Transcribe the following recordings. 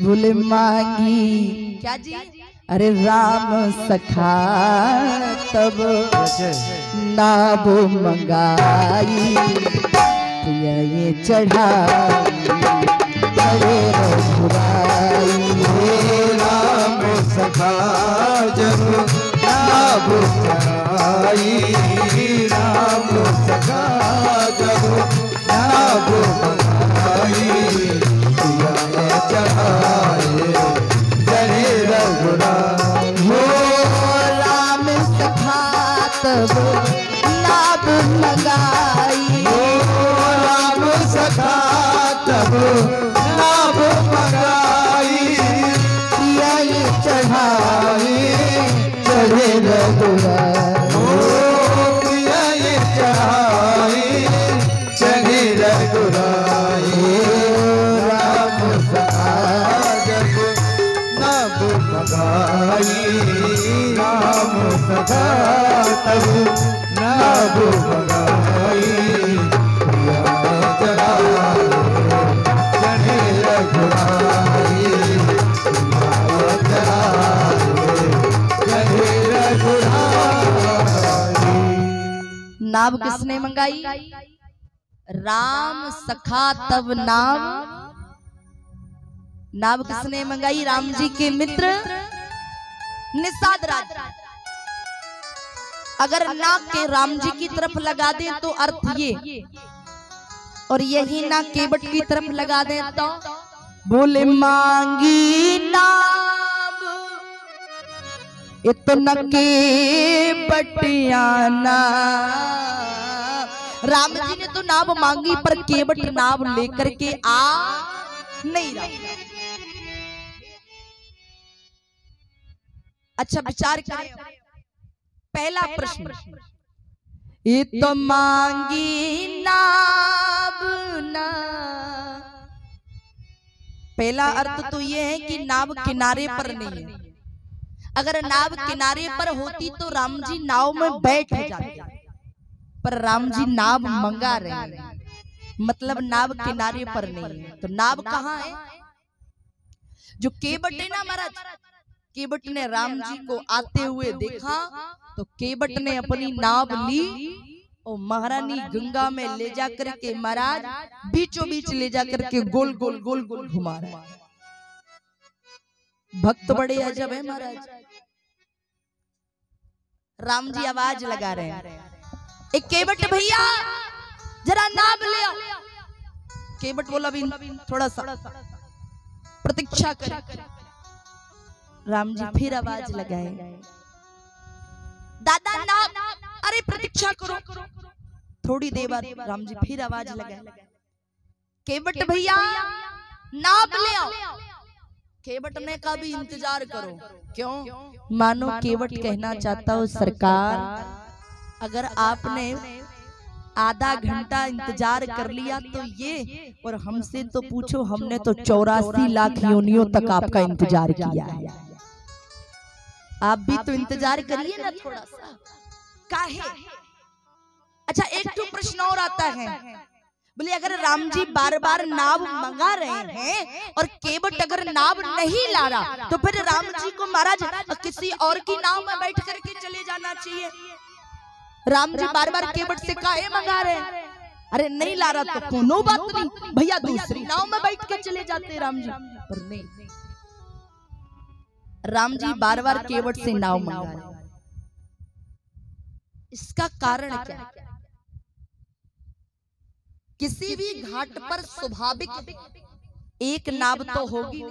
बोले मांगी क्या जी? अरे राम सखा तब नाब मंगाई ये चढ़ाई बड़े रघुराई। राम सखा जब नाब चढ़ाई, राम सखा जब नाब मंगाई चढ़ाए चढ़े रघुराई। हो राम सखा तब नाब मंगाई, राम सखा तब नाब मंगाई ये चढ़ाई चढ़े रघुराई। ये चढ़ाई चढ़े रघुराई। राम सखा जब नाब मंगाई, राम सखा तब नाब मंगाई चढ़े रघुराई। नाव किसने मंगाई? राम सखा तब नाव किसने मंगाई? राम जी के मित्र निषाद राज। अगर नाक के राम जी की तरफ लगा दे तो अर्थ ये, और यही नाक केवट की तरफ लगा दे तो बोले मांगी नाम इतना के बटियाना। राम जी ने तो नाव मांगी पर केवट नाव लेकर के आ नहीं रहा। अच्छा विचार करें। पहला प्रश्न, ये तो मांगी नाव ना, पहला अर्थ तो ये है कि नाव किनारे पर नहीं है। अगर नाव किनारे पर होती तो राम जी नाव में बैठ जाते, पर राम जी नाव मंगा रहे हैं, मतलब नाव किनारे पर नहीं है। तो नाव कहाँ है? जो केवट है ना महाराज, केवट ने राम जी को आते हुए देखा तो केवट ने अपनी नाव ली और महारानी गंगा में ले जाकर के महाराज बीचों बीच ले जाकर के गोल गोल गोल गोल घुमा रहा है। भक्त बड़े अजब है महाराज। राम जी आवाज लगा रहे हैं, एक केवट भैया जरा नाम ले आओ। केवट बोला भी थोड़ा सा प्रतीक्षा कर। राम जी फिर आवाज लगाए, दादा नाम, अरे प्रतीक्षा करो। थोड़ी देर बाद राम जी फिर आवाज लगाए, केवट भैया नाम ले आओ। केवट ने कहा भी इंतजार करो। क्यों? मानो केवट कहना चाहता हो सरकार, अगर आपने आधा घंटा इंतजार कर लिया तो ये, और हमसे तो पूछो, हमने तो 84 लाख योनियों तक आपका इंतजार किया है। आप भी तो इंतजार करिए ना थोड़ा सा, काहे? अच्छा एक तो प्रश्न और आता है, बोले अगर राम जी बार बार नाव मंगा रहे हैं और केवट अगर नाव नहीं ला रहा तो फिर राम जी को महाराज किसी और की नाव में बैठ करके चले जाना चाहिए। राम जी बार बार केवट से काहे मंगा रहे हैं? अरे नहीं ला रहा तो कोनो बात नहीं भैया, दूसरी नाव में बैठ के चले जाते राम जी, पर नहीं, राम जी बार बार केवट से नाव मंगा रहे। इसका कारण क्या? किसी भी घाट पर स्वाभाविक एक नाव तो होगी,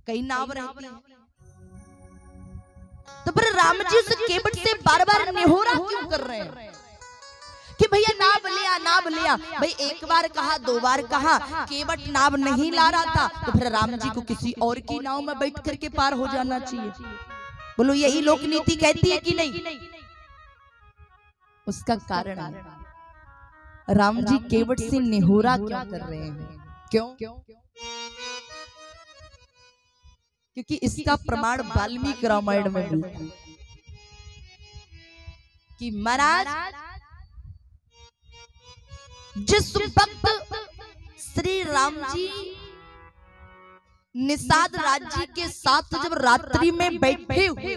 कई नाव रहती है, तो फिर राम जी उस केवट से बार बार निहोरा क्यों कर रहे हैं कि भैया नाव ले आ, नाव ले आ? भाई एक बार कहा, दो बार कहा, केवट नाव नहीं ला रहा था तो फिर राम जी को किसी और की नाव में बैठ करके पार हो जाना चाहिए। बोलो यही लोक नीति कहती है कि नहीं? उसका कारण है राम जी केवट से निहोरा क्यों कर रहे हैं? क्यों? क्योंकि इसका प्रमाण वाल्मीकि रामायण में मिलता है कि महाराज जिस वक्त श्री राम जी निषाद राज्य के साथ जब रात्रि में बैठे हुए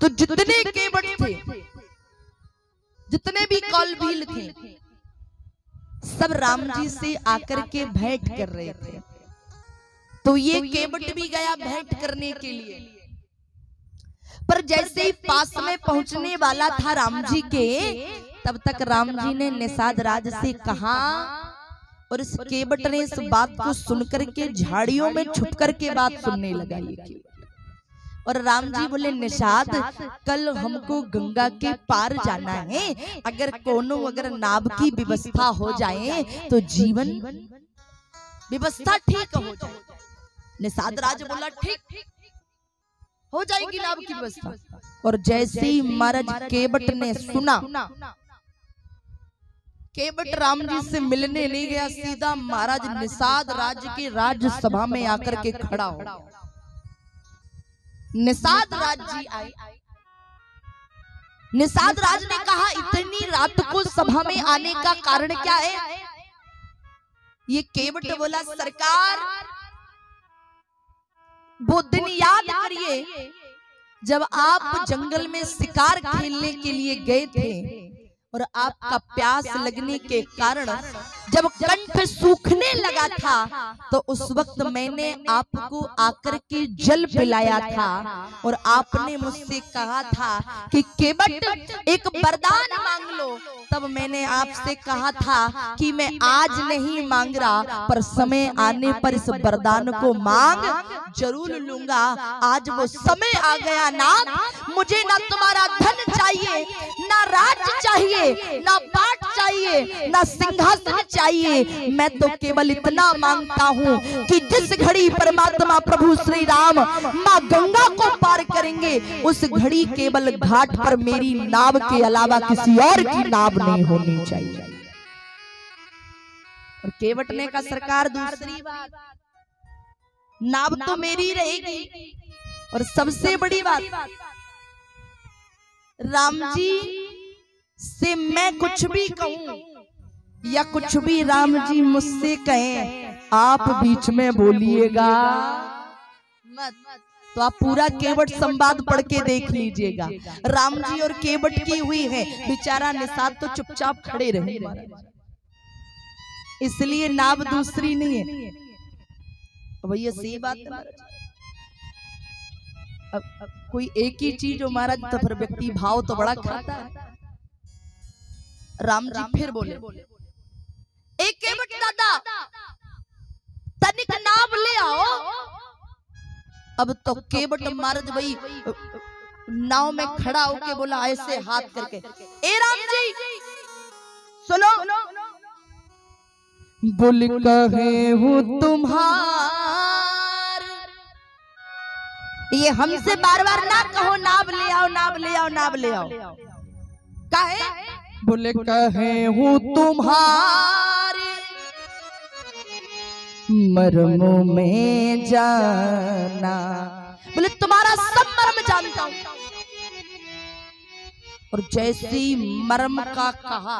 तो जितने केवट थे, जितने भी कौलभील थे, सब राम जी से आकर के भेंट कर रहे थे। तो ये केवट भी गया भेंट करने के लिए, पर जैसे ही पास में पहुंचने वाला था राम जी के, तब तक राम जी ने निषाद राज से कहा, और इस केवट ने इस बात को सुनकर के झाड़ियों में छुप कर के बात सुनने लगा ये केवट। और राम जी बोले, निषाद कल हमको गंगा के पार जाना है, अगर नाव की व्यवस्था हो जाए तो जीवन व्यवस्था ठीक हो जाए। निषाद राज बोला, ठीक हो जाएगी नाव की व्यवस्था। और जैसे ही महाराज केवट ने सुना, केवट राम जी से मिलने नहीं गया, सीधा महाराज निषाद राज की राज्यसभा में आकर के खड़ा हो। निषाद राज जी आए। निषाद राज ने कहा, इतनी रात को सभा में आने का कारण क्या है? ये केवट बोला, सरकार वो दिन याद करिए जब आप जंगल में शिकार खेलने के लिए गए थे और आपका प्यास लगने के कारण जब कंठ सूखने लगा था, तो उस वक्त मैंने आपको आकर के जल पिलाया था और आपने मुझसे कहा था कि केवट एक वरदान मांग लो। तब मैंने आपसे कहा था कि मैं आज नहीं मांग रहा, पर समय आने पर इस वरदान को मांग जरूर लूंगा। आज वो समय आ गया ना, मुझे ना तुम्हारा धन चाहिए, ना राज चाहिए, ना पाठ चाहिए, ना सिंहासन चाहिए। मैं तो केवल इतना मांगता हूँ कि जिस घड़ी परमात्मा प्रभु श्री राम माँ गंगा को पार करेंगे, उस घड़ी केवल घाट पर मेरी नाव के अलावा किसी और की नाव नहीं होनी चाहिए। और केवट ने कहा, सरकार दूसरी बात, नाव तो मेरी रहेगी, और सबसे बड़ी बात, राम जी से मैं कुछ भी कहूं या कुछ भी राम जी मुझसे कहें, आप बीच में बोलिएगा मत। तो आप पूरा केवट संवाद पढ़ के देख लीजिएगा। राम जी और केवट की हुई है, बेचारा निषाद तो चुपचाप खड़े रहे, इसलिए नाव दूसरी नहीं है। भैया सही बात है। अब कोई एक ही चीज हो महाराज, तो फिर व्यक्ति भाव तो बड़ा खाता है। राम जी फिर बोले, एक केवट दादा तनिक नाव ले आओ। अब तो केवट महाराज भाई नाव में खड़ा होके बोला ऐसे हाथ करके, ए राम जी सुनो, बोल कहे हूँ तुम्हार, ये हमसे बार बार ना कहो नाव ले आओ, नाव ले आओ, नाव ले आओ। काहे? बोले कहे हूँ तुम्हारे मर्मों में जाना, बोले तुम्हारा सब मर्म जानता हूं। और जैसी मर्म का कहा,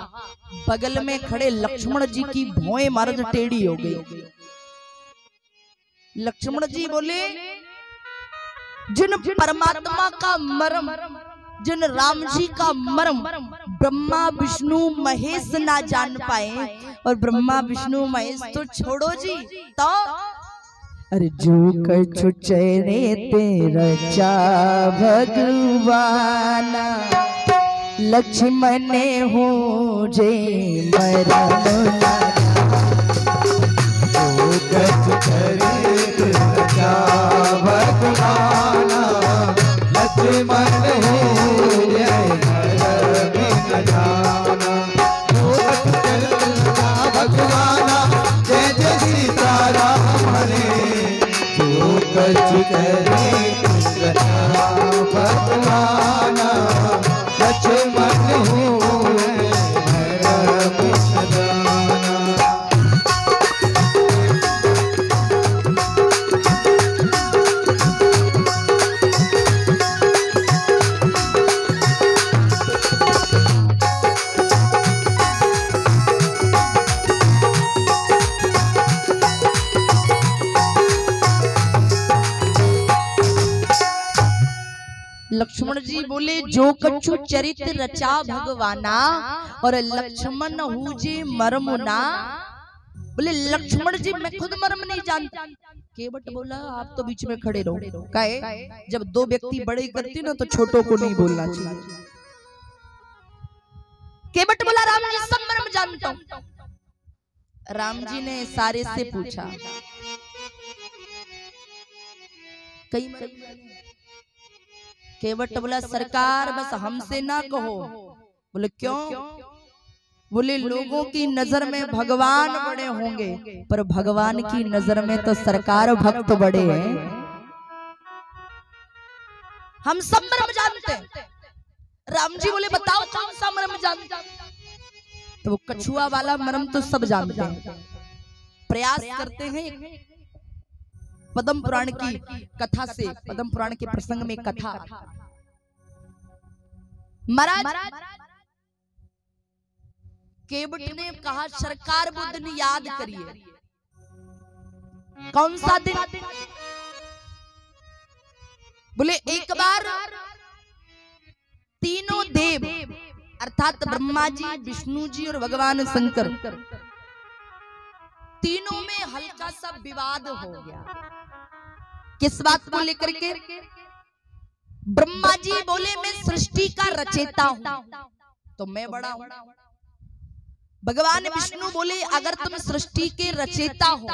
बगल में खड़े लक्ष्मण जी की भौएं महाराज टेढ़ी हो गई। लक्ष्मण जी बोले, जिन परमात्मा का मर्म, जिन राम जी का मर्म ब्रह्मा विष्णु महेश ना जान पाए, और ब्रह्मा विष्णु महेश तो छोड़ो जी, तो अरे जो कछु चेहरे तेरा चा भगवाना, लक्ष्मण हो जे मरम, जो कछु चेहरे तेरा चा भगवाना, लक्ष्मण हो जय मरम जाना। जो कछु चेहरे भगवाना, जय जय सीताराम रे। जो कछु चेहरे तेरा भगवाना, लक्ष्मण हो मरम जाना। लक्ष्मण जी बोले जो कछु चरित्र रचा भगवाना और लक्ष्मण हुजे मर्म ना। बोले लक्ष्मण जी मैं खुद मर्म नहीं जानता। केवट बोला आप तो बीच में खड़े रहो। काहे? जब दो व्यक्ति बड़े करती ना तो छोटों को नहीं बोलना चाहिए। केवट बोला राम जी सब मर्म जानता हूं। राम जी ने सारे से पूछा कई मर्म? केवट बोला सरकार बस हमसे ना कहो। बोले क्यों? बोले लोगों की नजर में भगवान बड़े होंगे पर भगवान की नजर में तो सरकार भक्त बड़े हैं। हम सब मर्म जानते हैं। राम जी बोले बताओ कौन सा मर्म जानते? तो वो कछुआ वाला मर्म तो सब जानते हैं। प्रयास करते हैं पद्म पुराण की कथा से, पद्म पुराण के प्रसंग में कथा। महाराज केवट ने कहा सरकार वो दिन याद करिए। कौन सा दिन? बोले एक बार तीनों देव अर्थात ब्रह्मा जी, विष्णु जी और भगवान शंकर, तीनों में हल्का सा विवाद हो गया। किस बात को लेकर के? ब्रह्मा जी बोले मैं सृष्टि का रचयिता हूं तो मैं बड़ा हूं। भगवान विष्णु बोले अगर तुम सृष्टि के रचयिता हो